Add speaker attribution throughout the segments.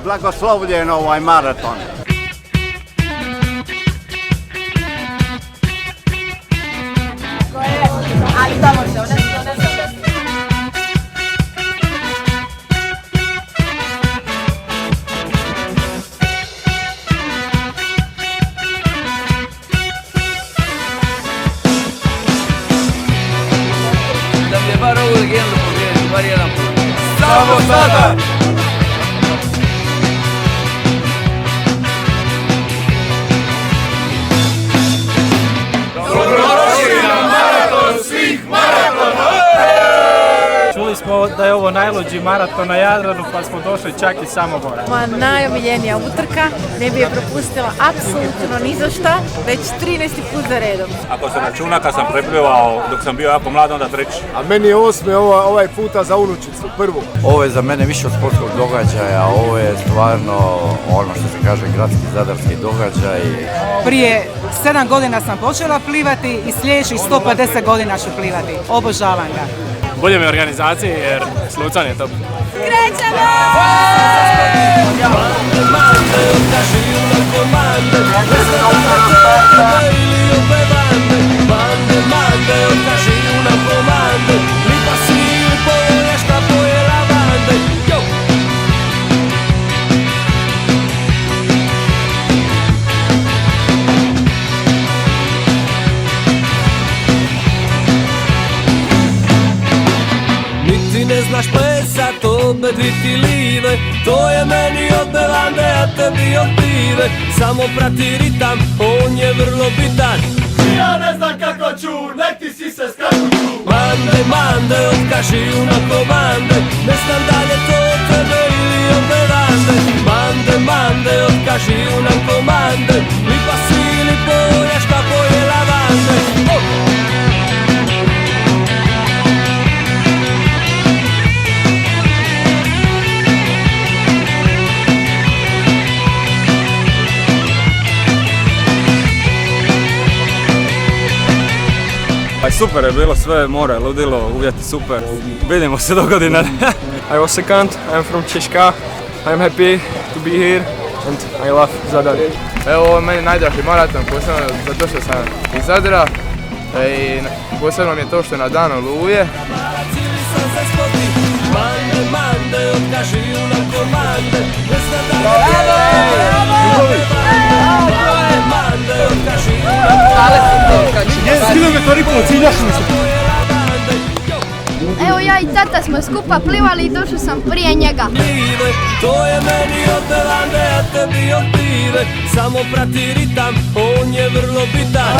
Speaker 1: Blagoslovljen ovaj maraton.
Speaker 2: Ali tamo se, ona se.
Speaker 3: Da mi je bar ovu legendu pobjediti, bar jedan put.
Speaker 4: Samo sada!
Speaker 5: Čuli smo da je ovo najluđi maraton na Jadranu, pa smo došli čak i Samobora.
Speaker 2: Moja najomiljenija utrka, ne bi je propustila apsolutno ni za šta, već 13. put za redom.
Speaker 6: Ako se računa kad sam preplivao dok sam bio jako mlad, onda treći.
Speaker 4: A meni je osmi ovaj puta za unučicu, prvu.
Speaker 7: Ovo je za mene više od sportskog događaja, ovo je stvarno ono što se kaže gradski zadarski događaj.
Speaker 8: Prije 7 godina sam počela plivati i sljedećih 150 godina ću plivati. Obožavam ga.
Speaker 5: Bolje mi je organizacije jer slucan je top.
Speaker 2: Krećemo!
Speaker 3: Ne znaš plesat, obedriti live, to je meni od bevande, a tebi od pive. Samo prati ritam, on je vrlo bitan.
Speaker 4: Ja ne znam kako ću, nek ti si se skakuću.
Speaker 3: Mande, otkaži na komande, ne znam da li je to od tebe ili od bevande. Mande, otkaži na komande, lipa si ili poljaška poje lavande.
Speaker 5: Super je bilo, sve more, ludilo, uvjeti super. Vidimo se do godine. I was second, I'm from Češka. I'm happy to be here and I love Zadar.
Speaker 9: Evo, ovo je meni najdraži maraton, posebno zato što sam iz Zadra i posebno mi je to što je na dan Oluje.
Speaker 10: Evo ja i tata smo skupa plivali i došao sam prije njega.
Speaker 3: To je meni od bevande, a tebi od pive. Samo prati ritam, on je vrlo bitan.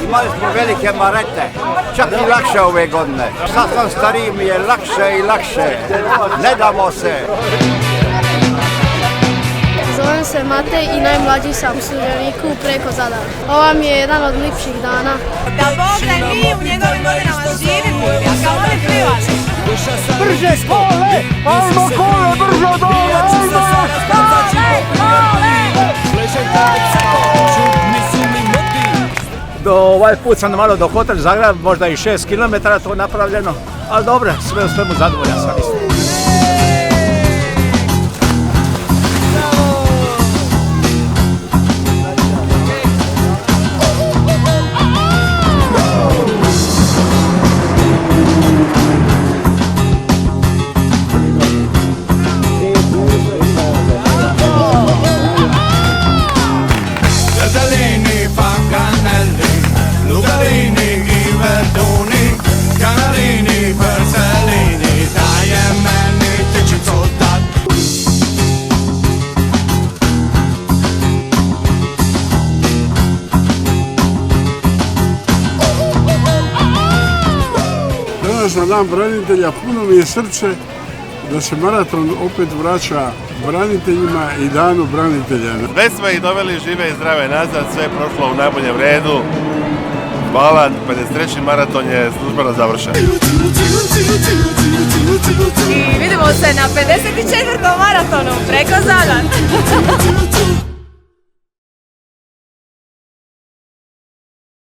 Speaker 1: Imali smo velike marete, čak i lakše ove godine. Sad sam stariji, mi je lakše i lakše. Ne damo se.
Speaker 10: Zovem se Matej i najmlađi sam u sudioniku preko Zadara. Ovo mi je jedan od lipših dana.
Speaker 2: Da Bog da mi u njegovim godinama živimo, a kao oni plivali.
Speaker 4: Brže kole! Ajmo kole, brže dole!
Speaker 1: Do ovaj put sam malo do hotel Zagreb, možda i 6 km to napravljeno, ali dobro, sve u svemu zadovoljan sam isto.
Speaker 11: Danas na dan branitelja puno mi je srce da se maraton opet vraća braniteljima i danu branitelja.
Speaker 4: Već smo ih doveli žive i zdrave nazad, sve je prošlo u najboljem redu. Hvala, 53. maraton je službeno završen.
Speaker 2: I vidimo se na 54. maratonu preko Zadar.